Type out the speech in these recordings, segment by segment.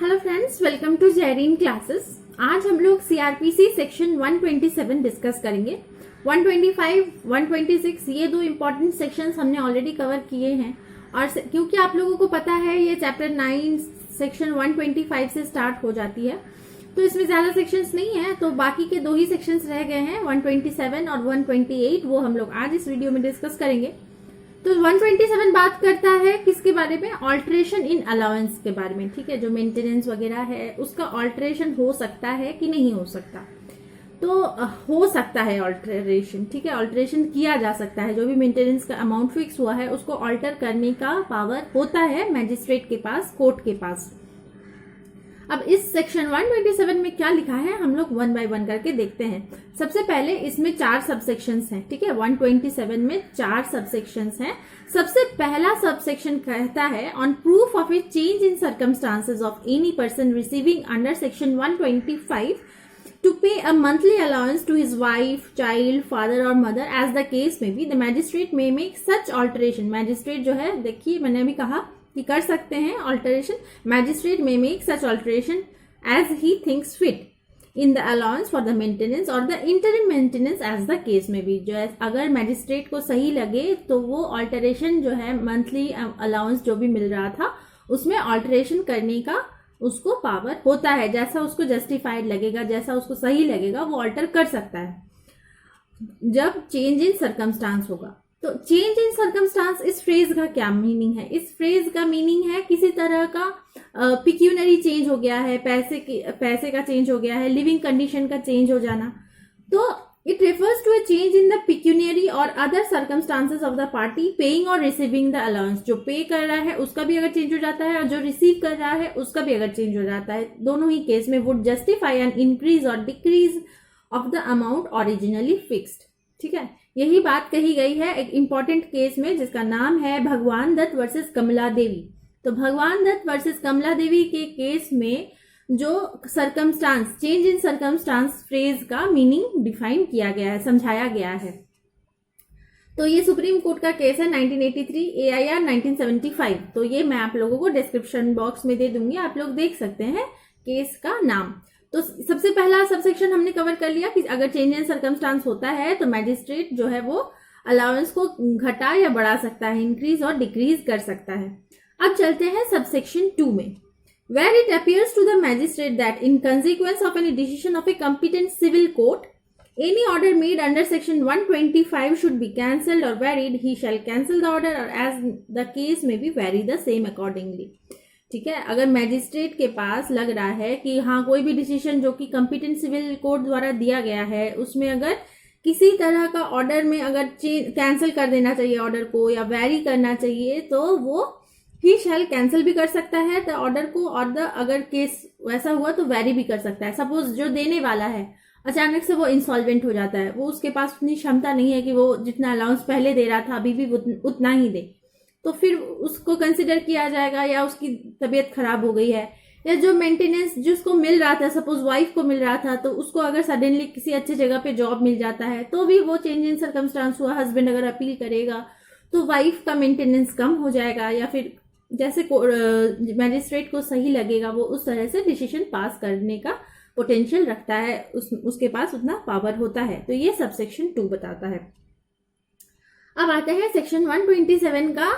Hello friends, welcome to Jairin classes. आज हम लोग सीआरपीसी सेक्शन 127 डिस्कस करेंगे। 125, 126 ये दो इम्पोर्टेंट सेक्शंस हमने ऑलरेडी कवर किए हैं और क्योंकि आप लोगों को पता है ये चैप्टर 9 सेक्शन 125 से स्टार्ट हो जाती है, तो इसमें ज्यादा सेक्शंस नहीं है, तो बाकी के दो ही सेक्शंस रह गए हैं 127 और 128, वो हम लोग आज इस वीडियो में डिस्कस करेंगे। तो 127 बात करता है किसके बारे में? ऑल्टरेशन इन अलाउंस के बारे में। ठीक है, जो मेंटेनेंस वगैरह है उसका ऑल्टरेशन हो सकता है कि नहीं हो सकता। तो हो सकता है ऑल्टरेशन, ठीक है, ऑल्टरेशन किया जा सकता है। जो भी मेंटेनेंस का अमाउंट फिक्स हुआ है उसको ऑल्टर करने का पावर होता है मैजिस्ट्रेट के पास, कोर्ट के पास। अब इस सेक्शन 127 में क्या लिखा है हम लोग वन बाय वन करके देखते हैं। सबसे पहले इसमें 4 सबसेक्शंस हैं। ठीक है, 127 में 4 सबसेक्शंस हैं। सबसे पहला सबसेक्शन कहता है on proof of A change in circumstances of any person receiving under section 125 to pay a monthly allowance to his wife, child, father or mother as the case may be, the magistrate may make such alteration। Magistrate जो है, देखिए मैंने अभी कहा कि कर सकते हैं ऑल्टरेशन। मैजिस्ट्रेट में make such alteration as he thinks fit in the allowance for the maintenance और the interim maintenance as the case में भी। जो है अगर मैजिस्ट्रेट को सही लगे तो वो ऑल्टरेशन जो है मंथली अलाउंस जो भी मिल रहा था उसमें ऑल्टरेशन करने का उसको पावर होता है। जैसा उसको जस्टिफाइड लगेगा, जैसा उसको सही लगेगा वो ऑल्टर कर सकता है जब चेंज इन सर्कमस्टांस होगा। तो चेंज इन सर्कमस्टांस, इस फ्रेज का क्या मीनिंग है? इस फ्रेज का मीनिंग है किसी तरह का पिक्यूनरी चेंज हो गया है, पैसे का चेंज हो गया है, लिविंग कंडीशन का चेंज हो जाना। तो it refers to a change in the pecuniary और other circumstances of the party paying और रिसीविंग द अलाउंस। जो पे कर रहा है उसका भी अगर चेंज हो जाता है और जो रिसीव कर रहा है उसका भी अगर चेंज हो जाता है, दोनों ही केस में वुड जस्टिफाई एन इंक्रीज और decrease of the amount originally fixed. ठीक है, यही बात कही गई है एक इंपॉर्टेंट केस में जिसका नाम है भगवान दत्त वर्सेस कमला देवी। तो भगवान दत्त वर्सेस कमला देवी के केस में जो circumstance, change in circumstance phrase का मीनिंग डिफाइन किया गया है, समझाया गया है। तो ये सुप्रीम कोर्ट का केस है 1983 AIR 1975। तो ये मैं आप लोगों को डिस्क्रिप्शन बॉक्स में दे दूंगी, आप लोग देख सकते हैं केस का नाम। तो सबसे पहला सबसेक्शन हमने कवर कर लिया कि अगर चेंज इन सर्कमस्टांस होता है तो मैजिस्ट्रेट जो है वो अलाउंस को घटा या बढ़ा सकता है, इंक्रीज और डिक्रीज कर सकता है। अब चलते हैं सबसेक्शन 2 में। Where it appears to the magistrate that in consequence of any decision of a competent civil court, any order made under section 125 should be cancelled or varied, he shall cancel the order or as the case may be vary the same accordingly। ठीक है, अगर magistrate के पास लग रहा है कि हाँ कोई भी डिसीजन जो कि कंपिटेंट सिविल कोर्ट द्वारा दिया गया है उसमें अगर किसी तरह का ऑर्डर में अगर कैंसिल कर देना चाहिए ऑर्डर को या वेरी करना चाहिए तो वो ही शैल कैंसिल भी कर सकता है द ऑर्डर को, और अगर केस वैसा हुआ तो वेरी भी कर सकता है। सपोज जो देने वाला है अचानक से वो इंसॉल्वेंट हो जाता है, वो उसके पास उतनी क्षमता नहीं है कि वो जितना अलाउंस पहले दे रहा था अभी भी उतना ही दे, तो फिर उसको कंसिडर किया जाएगा। या उसकी तबीयत खराब हो गई है या जो मेंटेनेंस जिसको मिल रहा था, सपोज वाइफ को मिल रहा था, तो उसको अगर सडनली किसी अच्छे जगह पे जॉब मिल जाता है तो भी वो चेंज इन सर्कमस्टांस हुआ। हस्बैंड अगर अपील करेगा तो वाइफ का मेंटेनेंस कम हो जाएगा या फिर जैसे मैजिस्ट्रेट को सही लगेगा वो उस तरह से डिसीजन पास करने का पोटेंशियल रखता है, उसके पास उतना पावर होता है। तो ये सबसेक्शन 2 बताता है। अब आते हैं सेक्शन 127 का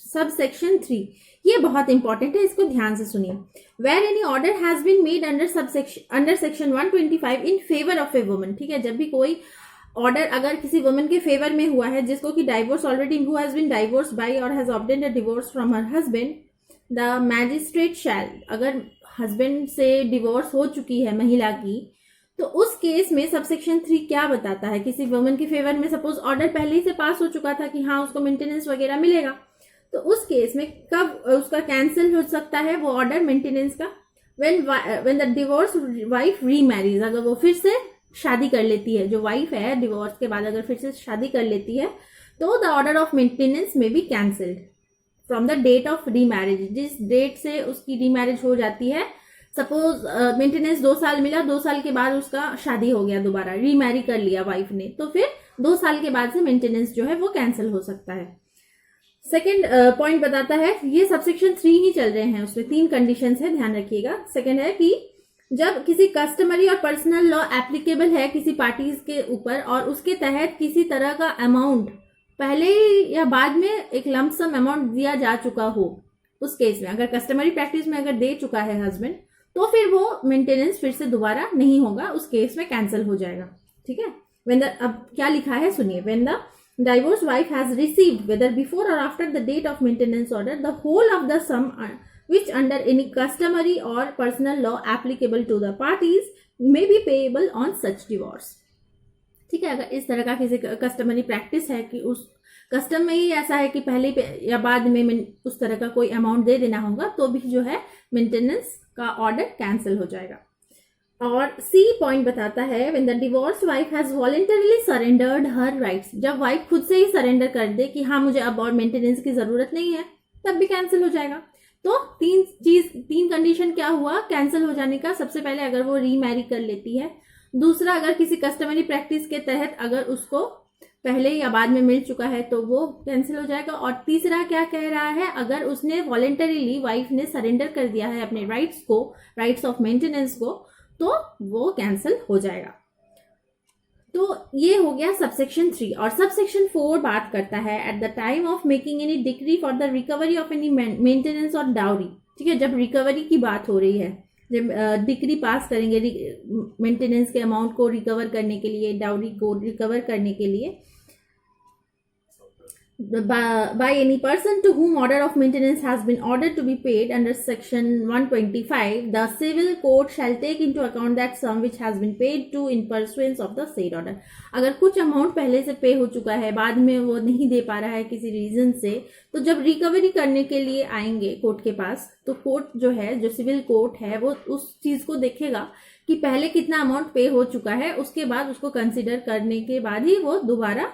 सबसेक्शन 3। ये बहुत इंपॉर्टेंट है, इसको ध्यान से सुनिए। Where any order has been made under section 125 in favour of a woman. ठीक है, जब भी कोई ऑर्डर अगर किसी वुमन के फेवर में हुआ है जिसको कि divorce already who has been divorce by और has obtained a divorce from her husband, the magistrate shall, अगर हस्बैंड से डिवोर्स हो चुकी है महिला की तो उस केस में सबसेक्शन 3 क्या बताता है? किसी वुमन के फेवर में सपोज ऑर्डर पहले ही से पास हो चुका था कि हाँ उसको मेंटेनेंस वगैरह मिलेगा, तो उस केस में कब उसका कैंसिल हो सकता है वो ऑर्डर मेंटेनेंस का? व्हेन द डिवोर्स वाइफ रीमैरीज, अगर वो फिर से शादी कर लेती है, जो वाइफ है डिवोर्स के बाद अगर फिर से शादी कर लेती है तो the order of maintenance may be cancelled from the date of remarriage. जिस डेट से उसकी रीमैरिज हो जाती है, सपोज मेंटेनेंस 2 साल मिला, 2 साल के बाद उसका शादी हो गया, दोबारा रीमैरी कर लिया वाइफ ने, तो फिर 2 साल के बाद से मेंटेनेंस जो है वो कैंसिल हो सकता है। सेकेंड पॉइंट बताता है, ये सबसेक्शन 3 ही चल रहे हैं, उसमें 3 कंडीशंस है, ध्यान रखिएगा। सेकेंड है कि जब किसी कस्टमरी और पर्सनल लॉ एप्लीकेबल है किसी पार्टीज के ऊपर और उसके तहत किसी तरह का अमाउंट पहले या बाद में एक लमसम अमाउंट दिया जा चुका हो, उस केस में अगर कस्टमरी प्रैक्टिस में अगर दे चुका है हस्बैंड, तो फिर वो मेंटेनेंस फिर से दोबारा नहीं होगा, उस केस में कैंसिल हो जाएगा। ठीक है। अब क्या लिखा है सुनिए। When the divorced wife has received, whether before or after the date of maintenance order, the whole of the sum which under any customary or personal law applicable to the parties may be payable on such divorce। ठीक है। अगर इस तरह का किसी customary practice है कि उस कस्टम में ही ऐसा है कि पहले या बाद में उस तरह का कोई अमाउंट दे देना होगा, तो भी जो है मेंटेनेंस का ऑर्डर कैंसिल हो जाएगा। और सी पॉइंट बताता है, when the divorce wife has voluntarily surrendered her rights, जब वाइफ खुद से ही सरेंडर कर दे कि हाँ मुझे अब और मेंटेनेंस की जरूरत नहीं है, तब भी कैंसिल हो जाएगा। तो तीन कंडीशन क्या हुआ कैंसिल हो जाने का। सबसे पहले अगर वो रीमैरी कर लेती है, दूसरा अगर किसी कस्टमरी प्रैक्टिस के तहत अगर उसको पहले या बाद में मिल चुका है तो वो कैंसिल हो जाएगा, और तीसरा क्या कह रहा है, अगर उसने वॉलंटरीली वाइफ ने सरेंडर कर दिया है अपने राइट्स को, राइट्स ऑफ मेंटेनेंस को, तो वो कैंसिल हो जाएगा। तो ये हो गया सबसेक्शन 3। और सबसेक्शन 4 बात करता है at the time of making any decree for the recovery of any maintenance और डाउरी। ठीक है। जब रिकवरी की बात हो रही है, जब डिक्री पास करेंगे मेंटेनेंस के अमाउंट को रिकवर करने के लिए, डाउरी को रिकवर करने के लिए, by any person to whom order of maintenance has been ordered to be paid under section 125, the civil court shall take into account that sum which has been paid to in pursuance of the said order। अगर कुछ amount पहले से पे हो चुका है, बाद में वो नहीं दे पा रहा है किसी रीजन से, तो जब रिकवरी करने के लिए आएंगे कोर्ट के पास, तो कोर्ट जो है, जो सिविल कोर्ट है, वो उस चीज को देखेगा कि पहले कितना अमाउंट पे हो चुका है, उसके बाद उसको कंसिडर करने के बाद ही वो दोबारा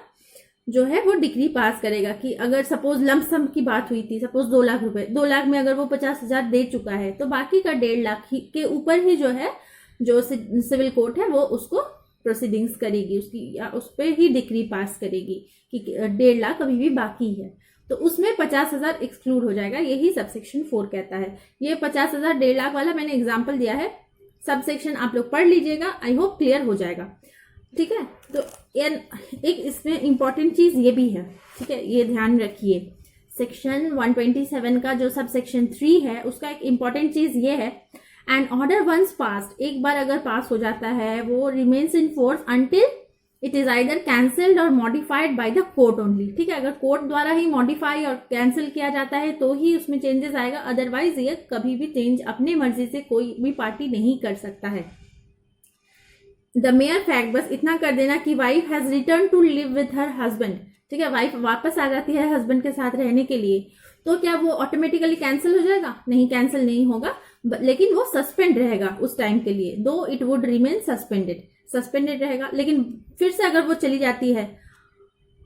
जो है वो डिक्री पास करेगा। कि अगर सपोज लंप सम की बात हुई थी, सपोज 2 लाख रुपए, 2 लाख में अगर वो 50,000 दे चुका है, तो बाकी का 1.5 लाख के ऊपर ही जो है, जो सिविल कोर्ट है, वो उसको प्रोसीडिंग्स करेगी उसकी, या उस पर ही डिक्री पास करेगी कि 1.5 लाख अभी भी बाकी है, तो उसमें 50,000 एक्सक्लूड हो जाएगा। यही सबसेक्शन 4 कहता है। ये 50,000 1.5 लाख वाला मैंने एग्जाम्पल दिया है, सबसेक्शन आप लोग पढ़ लीजिएगा, आई होप क्लियर हो जाएगा। ठीक है। तो एक इसमें इंपॉर्टेंट चीज ये भी है, ठीक है, ये ध्यान रखिए। सेक्शन 127 का जो सब सेक्शन 3 है, उसका एक इंपॉर्टेंट चीज ये है, एंड ऑर्डर वंस पास्ड, एक बार अगर पास हो जाता है, वो remains in force until it is either cancelled और modified by the court only. ठीक है। अगर कोर्ट द्वारा ही मॉडिफाई और कैंसिल किया जाता है तो ही उसमें चेंजेस आएगा, अदरवाइज ये कभी भी चेंज अपनी मर्जी से कोई भी पार्टी नहीं कर सकता है। द मेयर फैक्ट, बस इतना कर देना कि wife has return to live with her husband. ठीक है। वाइफ वापस आ जाती है हस्बैंड के साथ रहने के लिए, तो क्या वो ऑटोमेटिकली कैंसिल हो जाएगा? नहीं, कैंसिल नहीं होगा, लेकिन वो सस्पेंड रहेगा उस टाइम के लिए। दो इट वुड रिमेन सस्पेंडेड रहेगा। लेकिन फिर से अगर वो चली जाती है,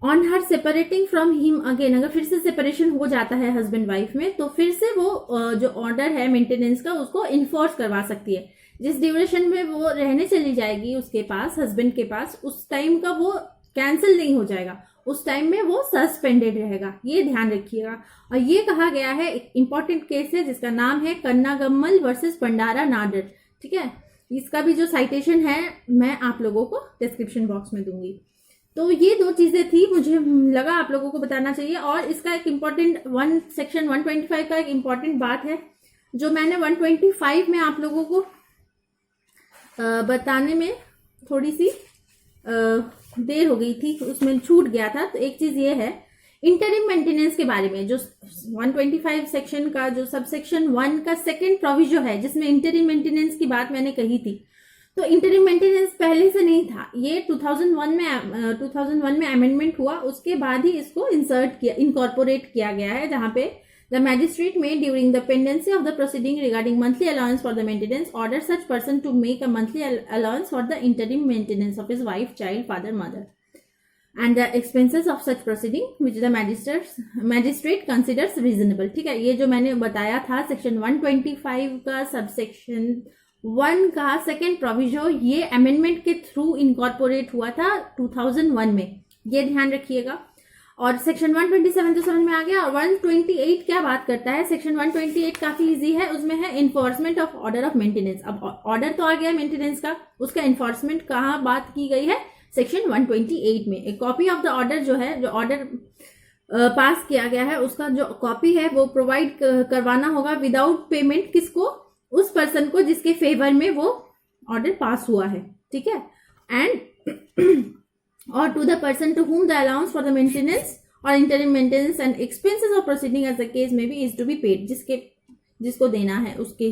on her separating from him again, अगर फिर से सेपरेशन हो जाता है हस्बैंड वाइफ में, तो फिर से वो जो ऑर्डर है मेंटेनेंस का, उसको इन्फोर्स करवा सकती है। जिस ड्यूरेशन में वो रहने चली जाएगी उसके पास, हस्बैंड के पास, उस टाइम का वो कैंसिल नहीं हो जाएगा, उस टाइम में वो सस्पेंडेड रहेगा। ये ध्यान रखिएगा। और ये कहा गया है, एक इंपॉर्टेंट केस है जिसका नाम है कन्नागम्मल वर्सेस पंडारा नाडर। ठीक है। इसका भी जो साइटेशन है मैं आप लोगों को डिस्क्रिप्शन बॉक्स में दूंगी। तो ये 2 चीजें थी, मुझे लगा आप लोगों को बताना चाहिए। और इसका एक इम्पॉर्टेंट सेक्शन 125 का एक इम्पॉर्टेंट बात है, जो मैंने 125 में आप लोगों को बताने में थोड़ी सी देर हो गई थी, उसमें छूट गया था। तो एक चीज ये है इंटरिम मेंटेनेंस के बारे में, जो 125 सेक्शन का जो सब सेक्शन 1 का सेकंड प्रोविजन है, जिसमें इंटरिम मेंटेनेंस की बात मैंने कही थी। तो इंटरिम मेंटेनेंस पहले से नहीं था, ये 2001 में अमेंडमेंट हुआ, उसके बाद ही इसको इनकॉर्पोरेट किया गया है, जहां पे The magistrate may, during the pendency of the proceeding regarding monthly allowance for the maintenance, order such person to make a monthly allowance for the interim maintenance of his wife, child, father, mother, and the expenses of such proceeding which the magistrate considers reasonable। ठीक है। ये जो मैंने बताया था section 125 का subsection 1 का second provision, ये अमेंडमेंट के थ्रू इनकॉर्पोरेट हुआ था 2001 में, ये ध्यान रखिएगा। और सेक्शन 127 तो समझ में आ गया। और 128 क्या बात करता है? सेक्शन 128 काफी इजी है, उसमें है enforcement of order of maintenance. अब ऑर्डर तो आ गया मेंटेनेंस का, उसका इन्फोर्समेंट कहाँ बात की गई है? सेक्शन 128 में। एक कॉपी ऑफ द ऑर्डर जो है, जो ऑर्डर पास किया गया है उसका जो कॉपी है वो प्रोवाइड करवाना होगा विदाउट पेमेंट। किसको? उस पर्सन को जिसके फेवर में वो ऑर्डर पास हुआ है, ठीक है। And or to the person to whom the allowance for the maintenance or interim maintenance and expenses of proceeding as the case may be is to be paid। जिसको देना है उसके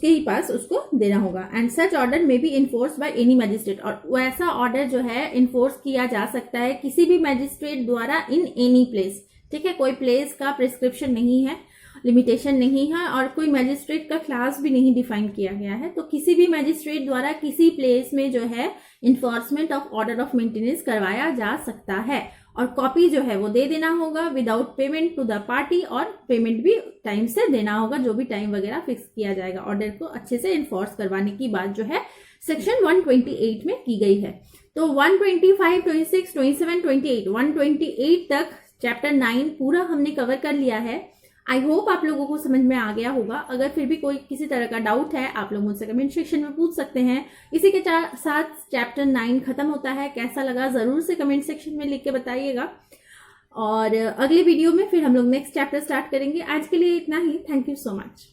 ही पास उसको देना होगा। एंड सच ऑर्डर में B enforce by any magistrate. और वैसा ऑर्डर जो है इन्फोर्स किया जा सकता है किसी भी मैजिस्ट्रेट द्वारा इन एनी प्लेस, ठीक है। कोई प्लेस का प्रिस्क्रिप्शन नहीं है, लिमिटेशन नहीं है, और कोई मैजिस्ट्रेट का क्लास भी नहीं डिफाइन किया गया है। तो किसी भी मैजिस्ट्रेट द्वारा किसी प्लेस में जो है enforcement of order of maintenance करवाया जा सकता है। और कॉपी जो है वो दे देना होगा without payment to the party, और पेमेंट भी टाइम से देना होगा, जो भी टाइम वगैरह फिक्स किया जाएगा ऑर्डर को अच्छे से इन्फोर्स करवाने की बात जो है सेक्शन 128 में की गई है। तो 125, 26, 27, 28, 128 तक चैप्टर 9 पूरा हमने कवर कर लिया है। आई होप आप लोगों को समझ में आ गया होगा। अगर फिर भी कोई किसी तरह का डाउट है आप लोग मुझसे कमेंट सेक्शन में पूछ सकते हैं। इसी के साथ चैप्टर 9 खत्म होता है। कैसा लगा जरूर से कमेंट सेक्शन में लिख के बताइएगा। और अगले वीडियो में फिर हम लोग नेक्स्ट चैप्टर स्टार्ट करेंगे। आज के लिए इतना ही। Thank you so much.